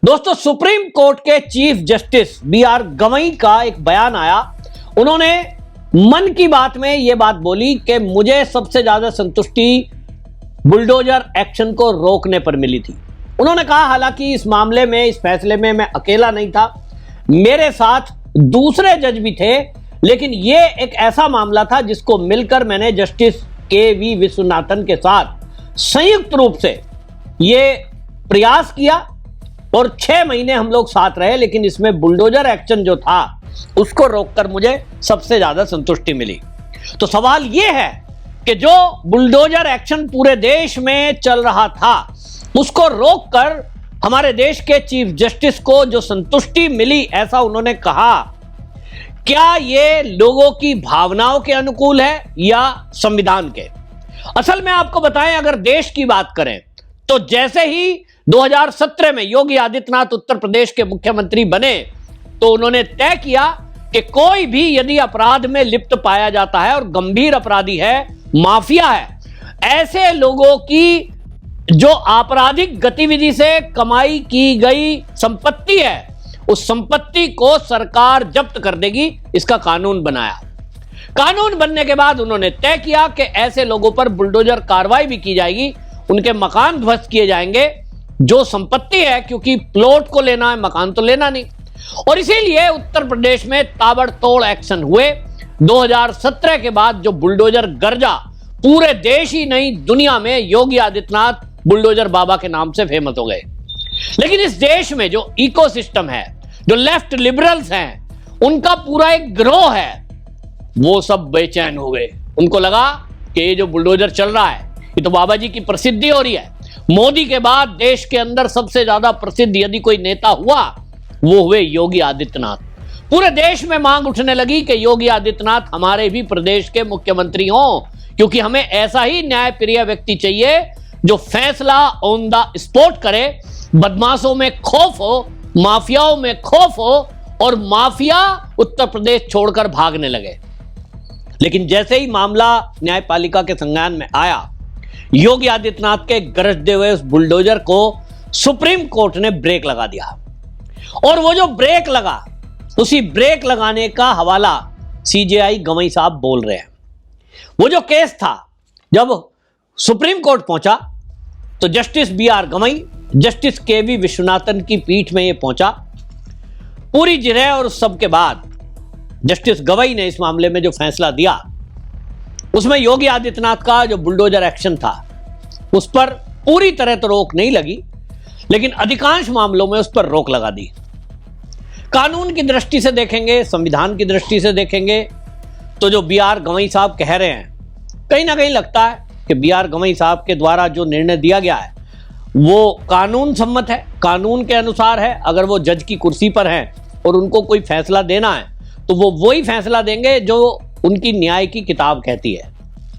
दोस्तों, supreme court के chief justice B R. Gavai का एक बयान आया। उन्होंने मन की बात में यह बात बोली कि मुझे सबसे ज्यादा संतुष्टि बुलडोजर एक्शन को रोकने पर मिली थी। उन्होंने कहा, हालांकि इस मामले में, इस फैसले में मैं अकेला नहीं था, मेरे साथ दूसरे जज भी थे, लेकिन यह एक ऐसा मामला था जिसको मिलकर मैंने जस्टिस के.वी. विश्वनाथन के साथ संयुक्त रूप से यह प्रयास किया और 6 महीने हम लोग साथ रहे, लेकिन इसमें बुलडोजर एक्शन जो था उसको रोककर मुझे सबसे ज्यादा संतुष्टि मिली। तो सवाल यह है कि जो बुलडोजर एक्शन पूरे देश में चल रहा था उसको रोककर हमारे देश के चीफ जस्टिस को जो संतुष्टि मिली, ऐसा उन्होंने कहा, क्या ये लोगों की भावनाओं के अनुकूल है या संविधान के? असल में आपको बताएं, अगर देश की बात करें तो जैसे ही 2017 में योगी आदित्यनाथ उत्तर प्रदेश के मुख्यमंत्री बने तो उन्होंने तय किया कि कोई भी यदि अपराध में लिप्त पाया जाता है और गंभीर अपराधी है, माफिया है, ऐसे लोगों की जो आपराधिक गतिविधि से कमाई की गई संपत्ति है, उस संपत्ति को सरकार जब्त कर देगी। इसका कानून बनाया। कानून बनने के बाद उन्होंने तय किया कि ऐसे लोगों पर बुलडोजर कार्रवाई भी की जाएगी, उनके मकान ध्वस्त किए जाएंगे, जो संपत्ति है, क्योंकि प्लॉट को लेना है, मकान तो लेना नहीं। और इसीलिए उत्तर प्रदेश में ताबड़तोड़ एक्शन हुए। 2017 के बाद जो बुलडोजर गरजा, पूरे देश ही नहीं दुनिया में योगी आदित्यनाथ बुलडोजर बाबा के नाम से फेमस हो गए। लेकिन इस देश में जो इकोसिस्टम है, जो लेफ्ट लिबरल्स हैं, उनका पूरा एक गिरोह है, वो सब बेचैन हो गए। उनको लगा कि ये जो बुलडोजर चल रहा है, ये तो बाबा जी की प्रसिद्धि हो रही है। मोदी के बाद देश के अंदर सबसे ज्यादा प्रसिद्ध यदि कोई नेता हुआ, वो हुए योगी आदित्यनाथ। पूरे देश में मांग उठने लगी कि योगी आदित्यनाथ हमारे भी प्रदेश के मुख्यमंत्री हों, क्योंकि हमें ऐसा ही न्यायप्रिय व्यक्ति चाहिए जो फैसला ऑन द स्पॉट करे, बदमाशों में खौफ हो, माफियाओं में खौफ हो और माफिया उत्तर प्रदेश छोड़कर भागने लगे। लेकिन जैसे ही मामला न्यायपालिका के संज्ञान में आया, योगी आदित्यनाथ के गरजते हुए उस बुलडोजर को सुप्रीम कोर्ट ने ब्रेक लगा दिया। और वो जो ब्रेक लगा, उसी ब्रेक लगाने का हवाला सीजेआई गवई साहब बोल रहे हैं। वो जो केस था, जब सुप्रीम कोर्ट पहुंचा तो justice B R. Gavai, justice K V. Vishwanathan की पीठ में यह पहुंचा। पूरी जिरह और उस सब के बाद जस्टिस गवई ने इस मामले में जो फैसला दिया, उसमें योगी आदित्यनाथ का जो बुलडोजर एक्शन था उस पर पूरी तरह तो रोक नहीं लगी, लेकिन अधिकांश मामलों में उस पर रोक लगा दी। कानून की दृष्टि से देखेंगे, संविधान की दृष्टि से देखेंगे तो जो बी.आर. गवई साहब कह रहे हैं, कहीं ना कहीं लगता है कि बी.आर. गवई साहब के द्वारा जो निर्णय दिया गया है वो कानून सम्मत है, कानून के अनुसार है। अगर वो जज की कुर्सी पर हैं और उनको कोई फैसला देना है तो वो वही फैसला देंगे जो उनकी न्याय की किताब कहती है,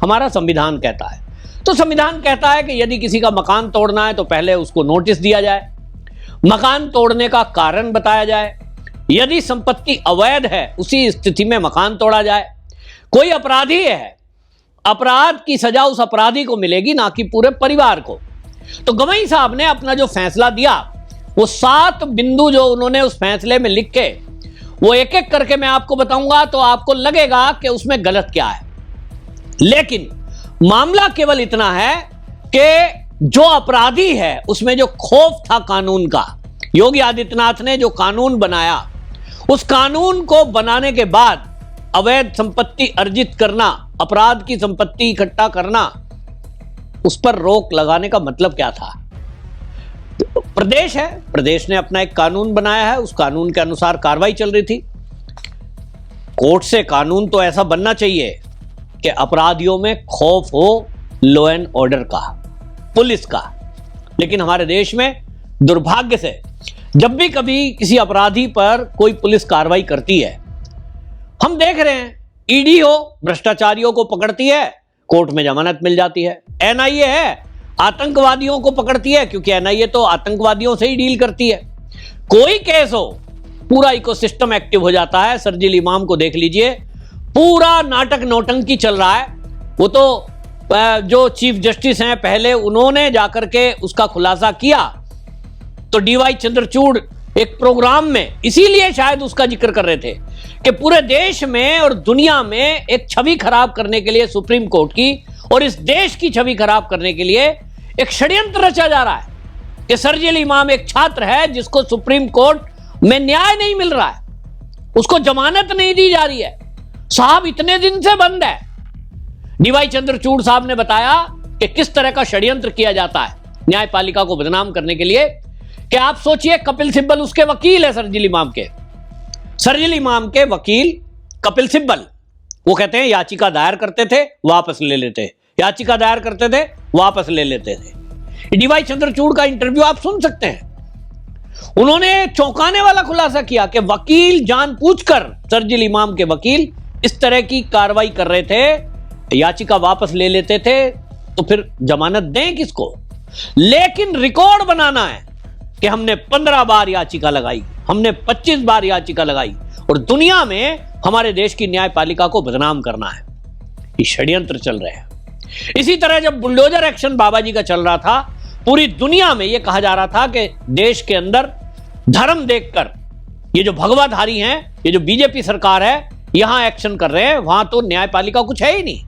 हमारा संविधान कहता है। तो संविधान कहता है कि यदि किसी का मकान तोड़ना है तो पहले उसको नोटिस दिया जाए, मकान तोड़ने का कारण बताया जाए, यदि संपत्ति अवैध है उसी स्थिति में मकान तोड़ा जाए। कोई अपराधी है, अपराध की सजा उस अपराधी को मिलेगी, ना कि पूरे परिवार को। तो गवई साहब ने अपना जो फैसला दिया, वो 7 बिंदु जो उन्होंने उस फैसले में लिखे, वो एक एक करके मैं आपको बताऊंगा तो आपको लगेगा कि उसमें गलत क्या है। लेकिन मामला केवल इतना है कि जो अपराधी है उसमें जो खौफ था कानून का, योगी आदित्यनाथ ने जो कानून बनाया, उस कानून को बनाने के बाद अवैध संपत्ति अर्जित करना, अपराध की संपत्ति इकट्ठा करना, उस पर रोक लगाने का मतलब क्या था? प्रदेश है, प्रदेश ने अपना एक कानून बनाया है, उस कानून के अनुसार कार्रवाई चल रही थी। कोर्ट से कानून तो ऐसा बनना चाहिए कि अपराधियों में खौफ हो, लॉ एंड ऑर्डर का, पुलिस का। लेकिन हमारे देश में दुर्भाग्य से जब भी कभी किसी अपराधी पर कोई पुलिस कार्रवाई करती है, हम देख रहे हैं, ईडी हो भ्रष्टाचारियों को पकड़ती है, कोर्ट में जमानत मिल जाती है। एनआईए है, आतंकवादियों को पकड़ती है, क्योंकि एनआईए तो आतंकवादियों से ही डील करती है। कोई केस हो, पूरा इकोसिस्टम एक्टिव हो जाता है। शरजील इमाम को देख लीजिए, पूरा नाटक नौटंकी चल रहा है। वो तो जो चीफ जस्टिस हैं पहले, उन्होंने जाकर के उसका खुलासा किया तो डीवाई चंद्रचूड़ एक प्रोग्राम में इसीलिए शायद उसका जिक्र कर रहे थे कि पूरे देश में और दुनिया में एक छवि खराब करने के लिए सुप्रीम कोर्ट की और इस देश की छवि खराब करने के लिए एक षड्यंत्र रचा जा रहा है कि शरजील इमाम एक छात्र है जिसको सुप्रीम कोर्ट में न्याय नहीं मिल रहा है, उसको जमानत नहीं दी जा रही है, साहब इतने दिन से बंद है। डीवाई चंद्रचूड़ साहब ने बताया कि किस तरह का षड्यंत्र किया जाता है न्यायपालिका को बदनाम करने के लिए कि आप सोचिए कपिल सिब्बल उसके वकील है, शरजील इमाम के वकील कपिल सिब्बल, वो कहते हैं याचिका दायर करते थे वापस ले लेते, याचिका दायर करते थे वापस ले लेते थे। डीवाई चंद्रचूड़ का इंटरव्यू आप सुन सकते हैं। उन्होंने चौंकाने वाला खुलासा किया कि वकील जानबूझकर, शरजील इमाम के वकील इस तरह की कार्रवाई कर रहे थे, याचिका वापस ले लेते थे, तो फिर जमानत दें किसको। लेकिन रिकॉर्ड बनाना है कि हमने 15 बार याचिका लगाई, हमने 25 बार याचिका लगाई और दुनिया में हमारे देश की न्यायपालिका को बदनाम करना है। ये षड्यंत्र चल रहे हैं। इसी तरह जब बुलडोजर एक्शन बाबा जी का चल रहा था, पूरी दुनिया में यह कहा जा रहा था कि देश के अंदर धर्म देखकर ये जो भगवाधारी हैं, ये जो बीजेपी सरकार है, यहां एक्शन कर रहे हैं, वहां तो न्यायपालिका कुछ है ही नहीं,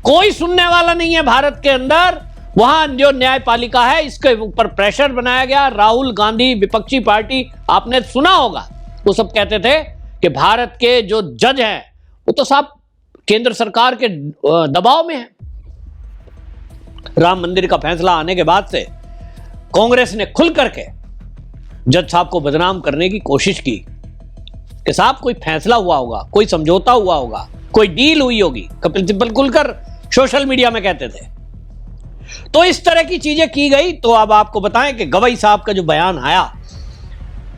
कोई सुनने वाला नहीं है भारत के अंदर। वहां जो न्यायपालिका है इसके ऊपर प्रेशर बनाया गया। राहुल गांधी, विपक्षी पार्टी, आपने सुना होगा, वो सब कहते थे कि भारत के जो जज हैं वो तो साहब केंद्र सरकार के दबाव में है। राम मंदिर का फैसला आने के बाद से कांग्रेस ने खुल करके जज साहब को बदनाम करने की कोशिश की कि साहब कोई फैसला हुआ होगा, कोई समझौता हुआ होगा, कोई डील हुई होगी। कपिल सिब्बल खुलकर सोशल मीडिया में कहते थे। तो इस तरह की चीजें की गई। तो अब आपको बताएं कि गवई साहब का जो बयान आया,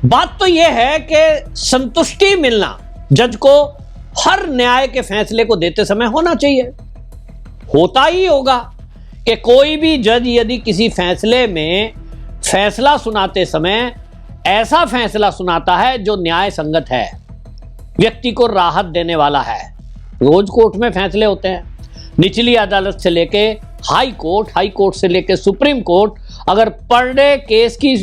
बात तो यह है कि संतुष्टि मिलना जज को हर न्याय के फैसले को देते समय होना चाहिए, होता ही होगा कि कोई भी जज यदि किसी फैसले में फैसला सुनाते समय ऐसा फैसला सुनाता है जो न्याय संगत है, व्यक्ति को राहत देने वाला है। रोज कोर्ट में फैसले होते हैं, निचली अदालत से लेके हाई कोर्ट से लेके सुप्रीम कोर्ट। अगर पर डे केस की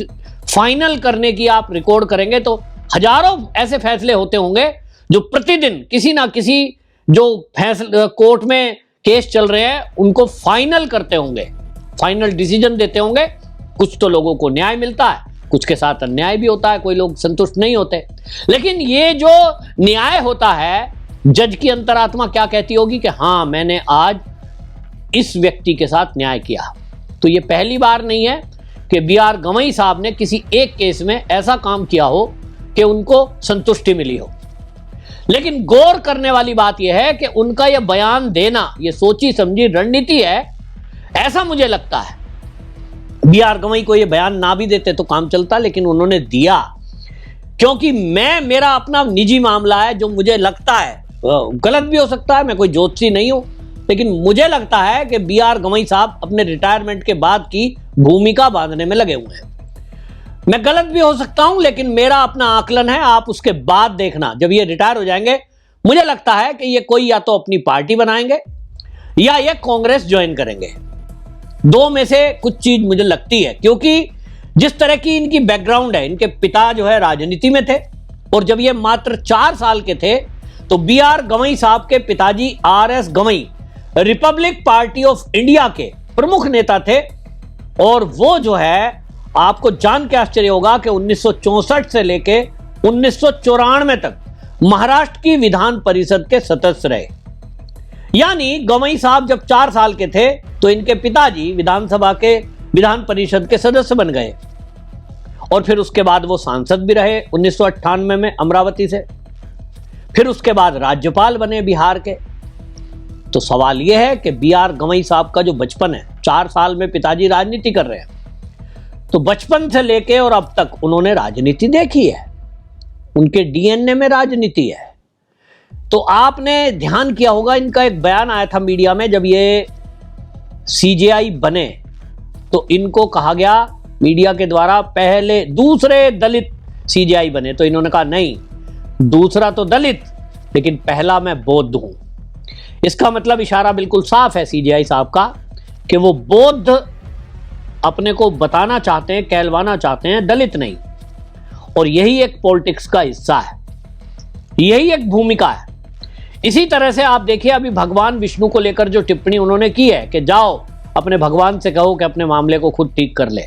फाइनल करने की आप रिकॉर्ड करेंगे तो हजारों ऐसे फैसले होते होंगे जो प्रतिदिन किसी ना किसी जो फैसले कोर्ट में केस चल रहे हैं उनको फाइनल करते होंगे, फाइनल डिसीजन देते होंगे। कुछ तो लोगों को न्याय मिलता है, कुछ के साथ अन्याय भी होता है, कोई लोग संतुष्ट नहीं होते। लेकिन ये जो न्याय होता है, जज की अंतरात्मा क्या कहती होगी कि हाँ, मैंने आज इस व्यक्ति के साथ न्याय किया। तो ये पहली बार नहीं है कि BR गवई साहब ने किसी एक केस में ऐसा काम किया हो कि उनको संतुष्टि मिली हो। लेकिन गौर करने वाली बात यह है कि उनका यह बयान देना ये सोची समझी रणनीति है, ऐसा मुझे लगता है। BR गवई को यह बयान ना भी देते तो काम चलता, लेकिन उन्होंने दिया क्योंकि मेरा अपना निजी मामला है जो मुझे लगता है, गलत भी हो सकता है, मैं कोई ज्योतिषी नहीं हूं, लेकिन मुझे लगता है कि BR गवई साहब अपने रिटायरमेंट के बाद की भूमिका बांधने में लगे हुए हैं। मैं गलत भी हो सकता हूं, लेकिन मेरा अपना आकलन है, आप उसके बाद देखना। जब ये रिटायर हो जाएंगे, मुझे लगता है कि ये कोई या तो अपनी पार्टी बनाएंगे या ये कांग्रेस ज्वाइन करेंगे। दो में से कुछ चीज मुझे लगती है, क्योंकि जिस तरह की इनकी बैकग्राउंड है, इनके पिता जो है राजनीति में थे और जब ये मात्र 4 साल के थे तो BR गवई साहब के पिताजी RS Gavai Republic party of India के प्रमुख नेता थे। और वो जो है, आपको जान के आश्चर्य होगा कि 1964 से लेके 1994 तक महाराष्ट्र की विधान परिषद के सदस्य रहे। यानी गवई साहब जब 4 साल के थे तो इनके पिताजी विधान परिषद के सदस्य बन गए और फिर उसके बाद वो सांसद भी रहे 1998 में अमरावती से। फिर उसके बाद राज्यपाल बने बिहार के। तो सवाल यह है कि BR गवई साहब का जो बचपन है, 4 साल में पिताजी राजनीति कर रहे हैं, तो बचपन से लेके और अब तक उन्होंने राजनीति देखी है, उनके DNA में राजनीति है। तो आपने ध्यान किया होगा, इनका एक बयान आया था मीडिया में जब ये CJI बने, तो इनको कहा गया मीडिया के द्वारा दूसरे दलित CJI बने। तो इन्होंने कहा नहीं, दूसरा तो दलित, लेकिन पहला मैं बौद्ध हूं। इसका मतलब इशारा बिल्कुल साफ है CJI साहब का कि वो बौद्ध अपने को बताना चाहते हैं, कहलवाना चाहते हैं दलित नहीं। और यही एक पॉलिटिक्स का हिस्सा है, यही एक भूमिका है। इसी तरह से आप देखिए अभी भगवान विष्णु को लेकर जो टिप्पणी उन्होंने की है कि जाओ अपने भगवान से कहो कि अपने मामले को खुद ठीक कर ले,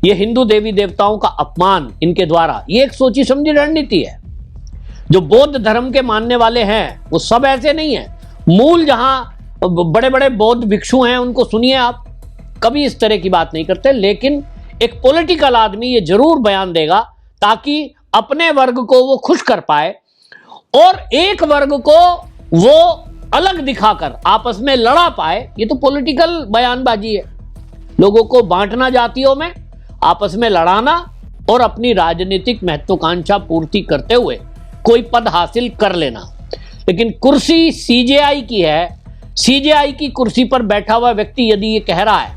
ये हिंदू देवी देवताओं का अपमान इनके द्वारा, ये एक सोची समझी रणनीति है। जो बौद्ध धर्म के मानने वाले हैं वो सब ऐसे नहीं है। मूल जहां बड़े बड़े बौद्ध भिक्षु हैं उनको सुनिए आप, कभी इस तरह की बात नहीं करते। लेकिन एक पॉलिटिकल आदमी ये जरूर बयान देगा ताकि अपने वर्ग को वो खुश कर पाए और एक वर्ग को वो अलग दिखाकर आपस में लड़ा पाए। ये तो पॉलिटिकल बयानबाजी है, लोगों को बांटना, जातियों में आपस में लड़ाना और अपनी राजनीतिक महत्वाकांक्षा पूर्ति करते हुए कोई पद हासिल कर लेना। लेकिन कुर्सी सीजेआई की है, सीजेआई की कुर्सी पर बैठा हुआ व्यक्ति यदि ये कह रहा है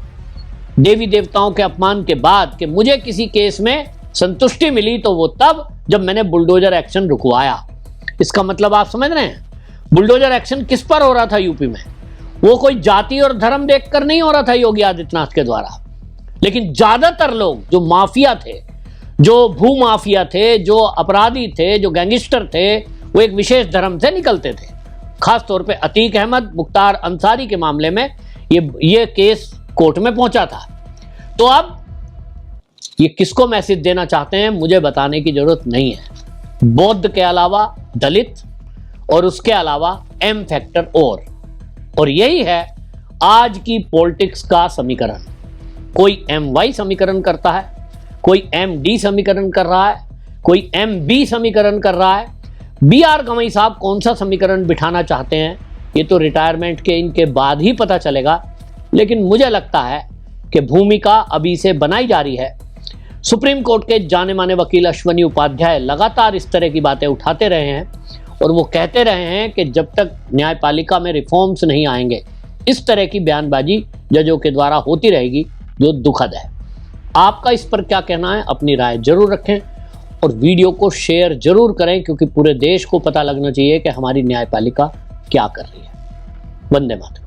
देवी देवताओं के अपमान के बाद कि मुझे किसी केस में संतुष्टि मिली तो वो तब जब मैंने बुलडोजर एक्शन रुकवाया, इसका मतलब आप समझ रहे हैं बुलडोजर एक्शन किस पर हो रहा था यूपी में? वो कोई जाति और धर्म देखकर नहीं हो रहा था योगी आदित्यनाथ के द्वारा। लेकिन ज्यादातर लोग जो माफिया थे, जो भू माफिया थे, जो अपराधी थे, जो गैंगस्टर थे, वो एक विशेष धर्म से निकलते थे। खास तौर पे अतीक अहमद, मुख्तार अंसारी के मामले में ये केस कोर्ट में पहुंचा था। तो अब ये किसको मैसेज देना चाहते हैं मुझे बताने की जरूरत नहीं है। बौद्ध के अलावा दलित और उसके अलावा एम फैक्टर और यही है आज की पॉलिटिक्स का समीकरण। कोई MY समीकरण करता है, कोई MD समीकरण कर रहा है, कोई MB समीकरण कर रहा है। BR गवई साहब कौन सा समीकरण बिठाना चाहते हैं ये तो रिटायरमेंट के इनके बाद ही पता चलेगा। लेकिन मुझे लगता है कि भूमिका अभी से बनाई जा रही है। सुप्रीम कोर्ट के जाने माने वकील अश्वनी उपाध्याय लगातार इस तरह की बातें उठाते रहे हैं और वो कहते रहे हैं कि जब तक न्यायपालिका में रिफॉर्म्स नहीं आएंगे इस तरह की बयानबाजी जजों के द्वारा होती रहेगी, जो दुखद है। आपका इस पर क्या कहना है? अपनी राय जरूर रखें और वीडियो को शेयर जरूर करें, क्योंकि पूरे देश को पता लगना चाहिए कि हमारी न्यायपालिका क्या कर रही है। वंदे मातरम।